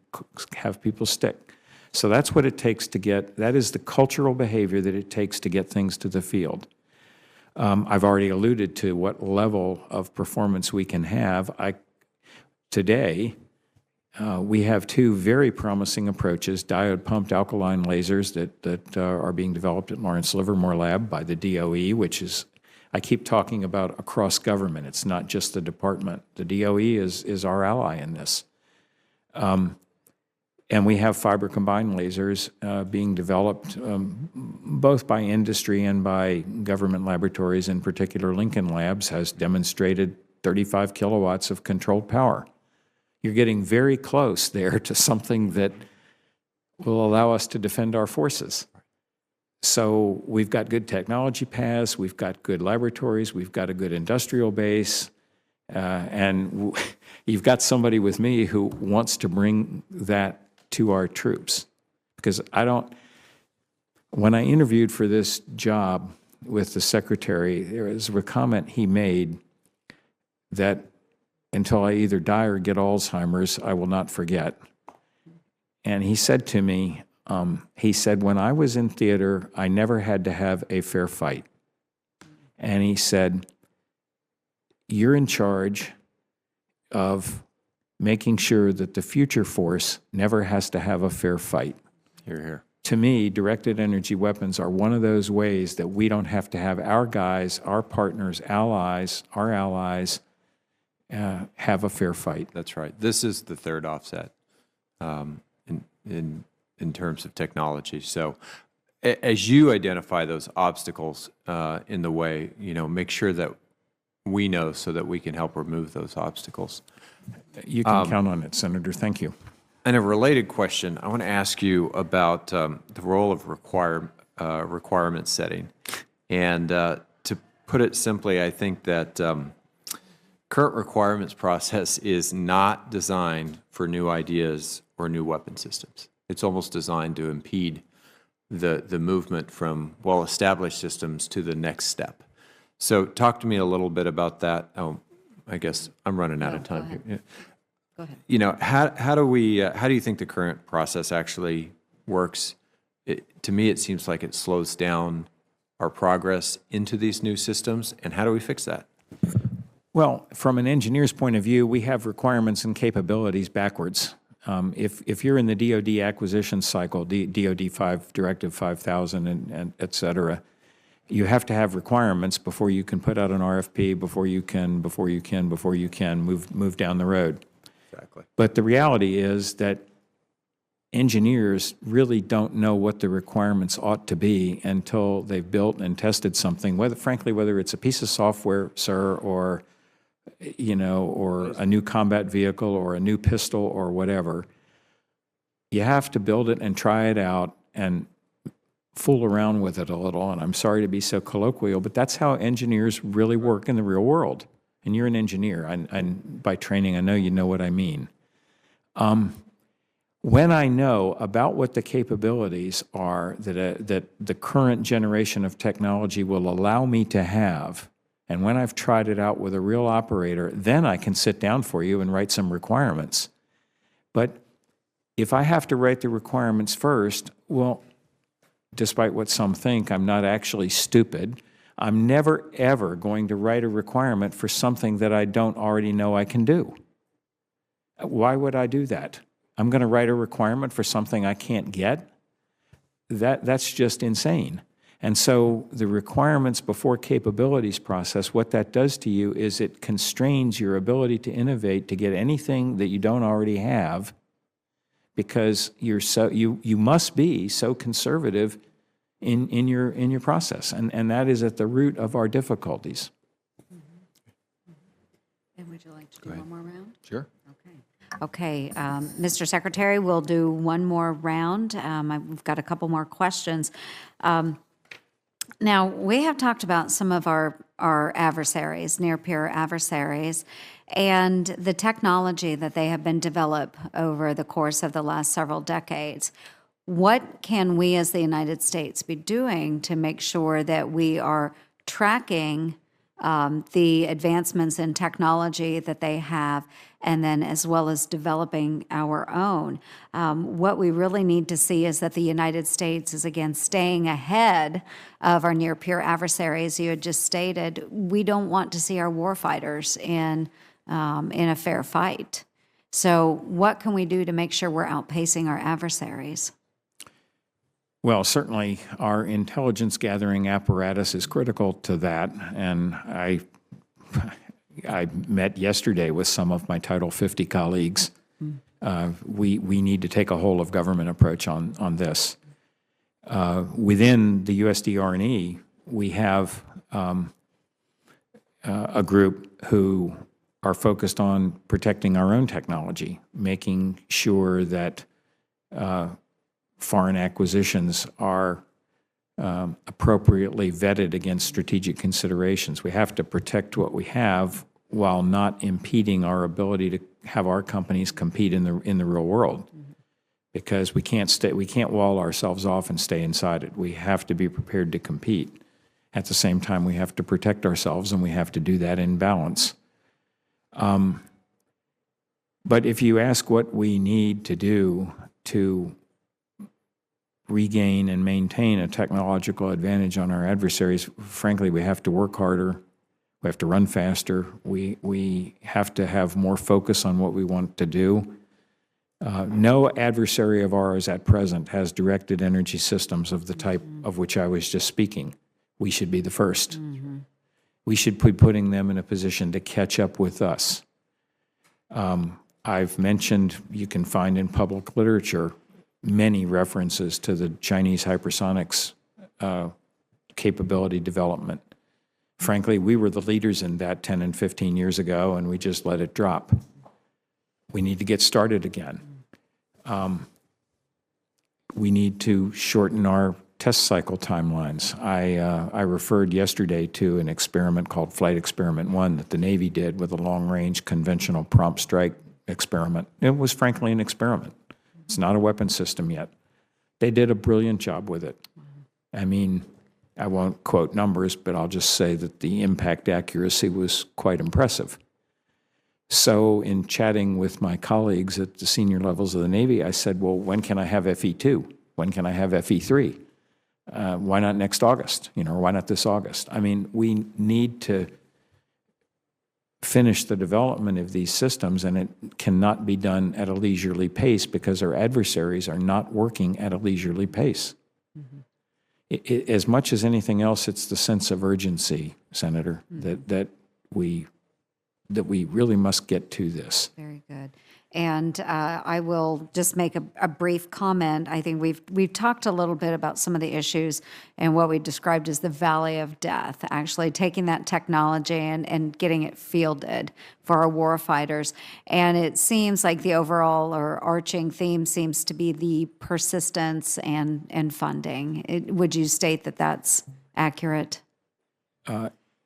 S3: have people stick. So that's what it takes to get, that is the cultural behavior that it takes to get things to the field. I've already alluded to what level of performance we can have. Today, we have 2 very promising approaches, diode-pumped alkaline lasers that are being developed at Lawrence Livermore Lab by the DOE, which is, I keep talking about across government. It's not just the department. The DOE is our ally in this. And we have fiber-combined lasers being developed both by industry and by government laboratories. In particular, Lincoln Labs has demonstrated 35 kilowatts of controlled power. You're getting very close there to something that will allow us to defend our forces. So we've got good technology paths, we've got good laboratories, we've got a good industrial base, and you've got somebody with me who wants to bring that to our troops. Because when I interviewed for this job with the secretary, there was a comment he made that until I either die or get Alzheimer's, I will not forget. And he said to me, he said, when I was in theater, I never had to have a fair fight. And he said, you're in charge of making sure that the future force never has to have a fair fight.
S2: Hear, hear.
S3: To me, directed energy weapons are one of those ways that we don't have to have our guys, our partners, allies, our allies, have a fair fight.
S2: That's right. This is the third offset in terms of technology. So as you identify those obstacles in the way, make sure that we know so that we can help remove those obstacles.
S3: You can count on it, Senator. Thank you.
S2: And a related question, I want to ask you about the role of requirement setting. And to put it simply, I think that current requirements process is not designed for new ideas or new weapon systems. It's almost designed to impede the movement from well-established systems to the next step. So talk to me a little bit about that. Oh, I guess I'm running out of time here. Yeah.
S1: Go ahead.
S2: How do you think the current process actually works? To me, it seems like it slows down our progress into these new systems, and how do we fix that?
S3: Well, from an engineer's point of view, we have requirements and capabilities backwards. If you're in the DoD acquisition cycle, DoD 5, Directive 5000, and et cetera, you have to have requirements before you can put out an RFP, before you can move down the road.
S2: Exactly.
S3: But the reality is that engineers really don't know what the requirements ought to be until they've built and tested something, whether it's a piece of software, sir, or a new combat vehicle or a new pistol or whatever. You have to build it and try it out and fool around with it a little. And I'm sorry to be so colloquial, but that's how engineers really work in the real world. And you're an engineer, and by training, I know you know what I mean. When I know about what the capabilities are that the current generation of technology will allow me to have, and when I've tried it out with a real operator, then I can sit down for you and write some requirements. But if I have to write the requirements first, well, despite what some think, I'm not actually stupid. I'm never, ever going to write a requirement for something that I don't already know I can do. Why would I do that? I'm going to write a requirement for something I can't get? That's just insane. And so the requirements before capabilities process, what that does to you is it constrains your ability to innovate to get anything that you don't already have, because you must be so conservative in your process, and that is at the root of our difficulties.
S1: And would you like to do one more round?
S2: Sure.
S1: Okay, Mr. Secretary, we'll do one more round. We've got a couple more questions. Now, we have talked about some of our adversaries, near-peer adversaries, and the technology that they have been developed over the course of the last several decades. What can we as the United States be doing to make sure that we are tracking the advancements in technology that they have, and then as well as developing our own? What we really need to see is that the United States is, again, staying ahead of our near-peer adversaries. You had just stated, we don't want to see our warfighters in a fair fight. So what can we do to make sure we're outpacing our adversaries?
S3: Well, certainly our intelligence gathering apparatus is critical to that, and I met yesterday with some of my Title 50 colleagues. We need to take a whole of government approach on this. Within the USDR&E, we have a group who are focused on protecting our own technology, making sure that foreign acquisitions are appropriately vetted against strategic considerations. We have to protect what we have while not impeding our ability to have our companies compete in the real world. Because we can't wall ourselves off and stay inside it. We have to be prepared to compete. At the same time, we have to protect ourselves, and we have to do that in balance. But if you ask what we need to do to regain and maintain a technological advantage on our adversaries, frankly, we have to work harder. We have to run faster. We have to have more focus on what we want to do. No adversary of ours at present has directed energy systems of the type of which I was just speaking. We should be the first. We should be putting them in a position to catch up with us. I've mentioned, you can find in public literature, many references to the Chinese hypersonics capability development. Frankly, we were the leaders in that 10 and 15 years ago, and we just let it drop. We need to get started again. We need to shorten our test cycle timelines. I referred yesterday to an experiment called Flight Experiment 1 that the Navy did with a long-range conventional prompt strike experiment. It was frankly an experiment. It's not a weapon system yet. They did a brilliant job with it. I mean, I won't quote numbers, but I'll just say that the impact accuracy was quite impressive. So in chatting with my colleagues at the senior levels of the Navy, I said, well, when can I have FE2? When can I have FE3? Why not next August? Or why not this August? I mean, we need to finish the development of these systems, and it cannot be done at a leisurely pace because our adversaries are not working at a leisurely pace. As much as anything else, it's the sense of urgency, Senator, that we really must get to this.
S1: Very good. And I will just make a brief comment. I think we've talked a little bit about some of the issues and what we described as the valley of death, actually taking that technology and getting it fielded for our warfighters. And it seems like the overall or arching theme seems to be the persistence and funding. Would you state that that's accurate?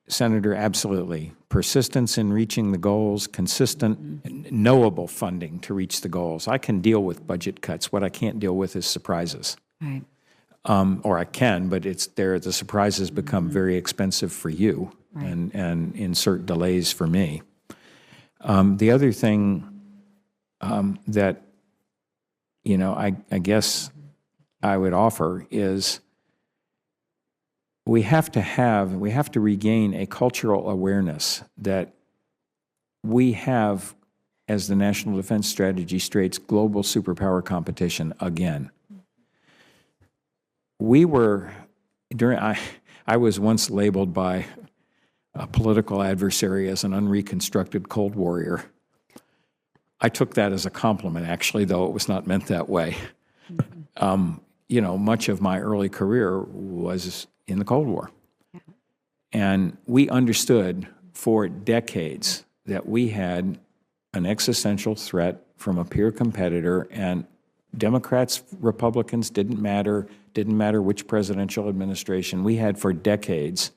S3: Senator, absolutely. Persistence in reaching the goals, consistent, knowable funding to reach the goals. I can deal with budget cuts. What I can't deal with is surprises.
S1: Right.
S3: Or I can, but the surprises become very expensive for you and insert delays for me. The other thing that, I guess I would offer is we have to regain a cultural awareness that we have, as the National Defense Strategy states, global superpower competition again. I was once labeled by a political adversary as an unreconstructed Cold Warrior. I took that as a compliment, actually, though it was not meant that way. Much of my early career was in the Cold War. Yeah. And we understood for decades that we had an existential threat from a peer competitor, and Democrats, Republicans, didn't matter which presidential administration. We had for decades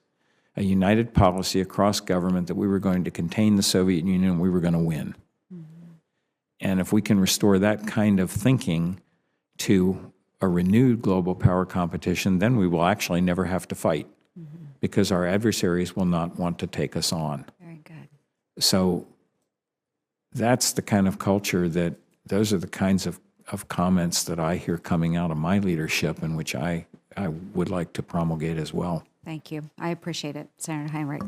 S3: a united policy across government that we were going to contain the Soviet Union and we were going to win. And if we can restore that kind of thinking to a renewed global power competition, then we will actually never have to fight because our adversaries will not want to take us on.
S1: Very good.
S3: So that's the kind of culture those are the kinds of comments that I hear coming out of my leadership and which I would like to promulgate as well.
S1: Thank you. I appreciate it, Senator Heinrich.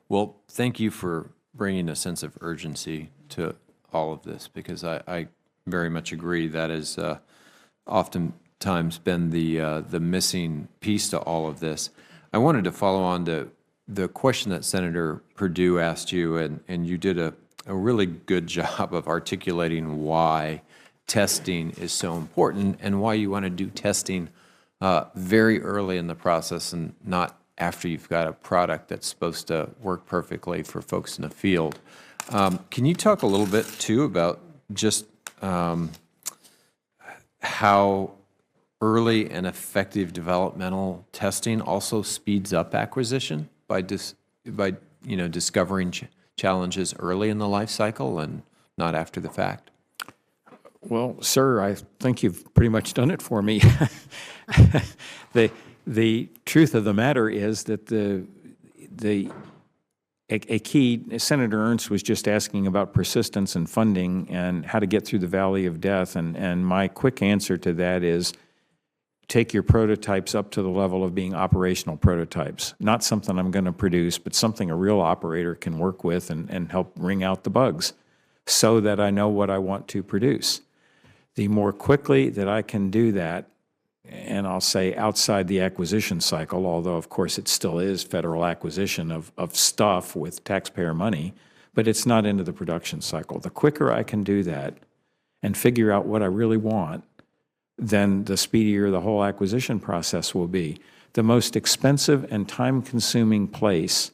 S2: Well, thank you for bringing a sense of urgency to all of this, because I very much agree that is oftentimes been the missing piece to all of this. I wanted to follow on to the question that Senator Perdue asked you, and you did a really good job of articulating why testing is so important and why you want to do testing very early in the process and not after you've got a product that's supposed to work perfectly for folks in the field. Can you talk a little bit, too, about just how early and effective developmental testing also speeds up acquisition by discovering challenges early in the life cycle and not after the fact?
S3: Well, sir, I think you've pretty much done it for me. The truth of the matter is that a key, Senator Ernst was just asking about persistence and funding and how to get through the valley of death, and my quick answer to that is take your prototypes up to the level of being operational prototypes. Not something I'm going to produce, but something a real operator can work with and help wring out the bugs so that I know what I want to produce. The more quickly that I can do that, and I'll say outside the acquisition cycle, although of course it still is federal acquisition of stuff with taxpayer money, but it's not into the production cycle. The quicker I can do that and figure out what I really want, then the speedier the whole acquisition process will be. The most expensive and time-consuming place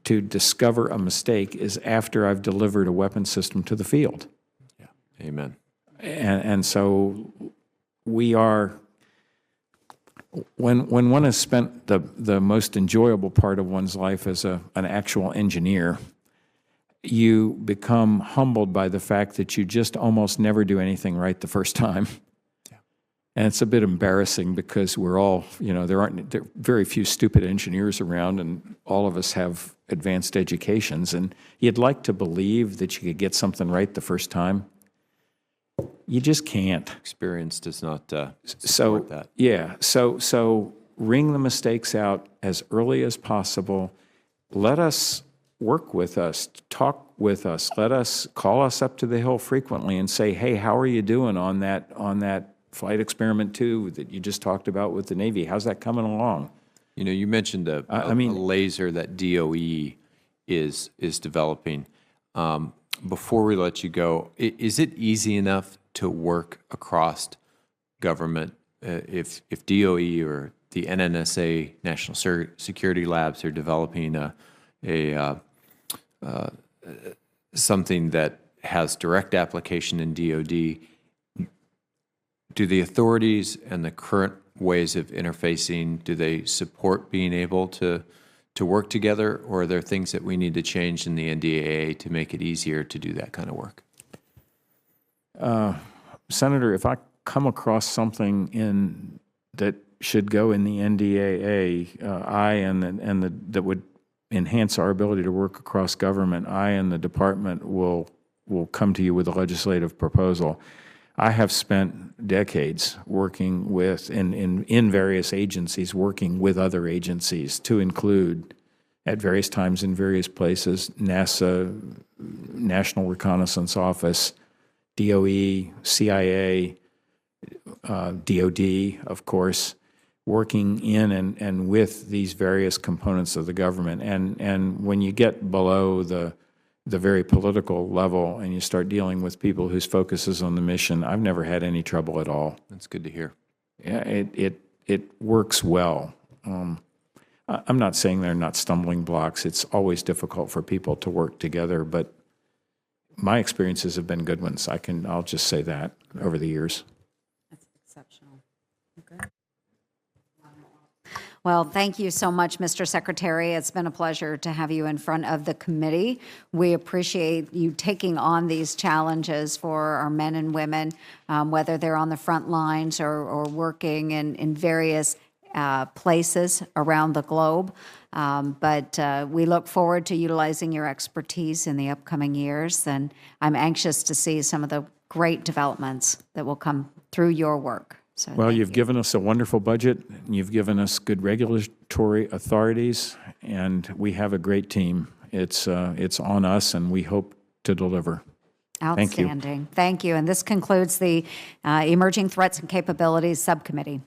S3: to discover a mistake is after I've delivered a weapon system to the field.
S2: Yeah. Amen.
S3: And so we are, when one has spent the most enjoyable part of one's life as an actual engineer, you become humbled by the fact that you just almost never do anything right the first time. Yeah. And it's a bit embarrassing because we're all, there are very few stupid engineers around, and all of us have advanced educations, and you'd like to believe that you could get something right the first time. You just can't.
S2: Experience does not support that.
S3: Yeah, so wring the mistakes out as early as possible. Let us work with us, talk with us. Let us call us up to the hill frequently and say, hey, how are you doing on that flight experiment 2 that you just talked about with the Navy? How's that coming along?
S2: You mentioned a laser that DOE is developing. Before we let you go, is it easy enough to work across government if DOE or the NNSA, National Security Labs, are developing something that has direct application in DOD? Do the authorities and the current ways of interfacing, do they support being able to work together, or are there things that we need to change in the NDAA to make it easier to do that kind of work?
S3: Senator, if I come across something that should go in the NDAA, that would enhance our ability to work across government, I and the department will come to you with a legislative proposal. I have spent decades working with, in various agencies, working with other agencies, to include, at various times in various places, NASA, National Reconnaissance Office, DOE, CIA, DOD, of course, working in and with these various components of the government. And when you get below the very political level and you start dealing with people whose focus is on the mission, I've never had any trouble at all.
S2: That's good to hear.
S3: Yeah, it works well. I'm not saying they're not stumbling blocks. It's always difficult for people to work together, but my experiences have been good ones. I'll just say that over the years.
S1: That's exceptional. Okay. Well, thank you so much, Mr. Secretary. It's been a pleasure to have you in front of the committee. We appreciate you taking on these challenges for our men and women, whether they're on the front lines or working in various places around the globe. But we look forward to utilizing your expertise in the upcoming years, and I'm anxious to see some of the great developments that will come through your work. So
S3: well, you've given us a wonderful budget, and you've given us good regulatory authorities, and we have a great team. It's on us, and we hope to deliver.
S1: Outstanding. Thank you. And this concludes the Emerging Threats and Capabilities Subcommittee.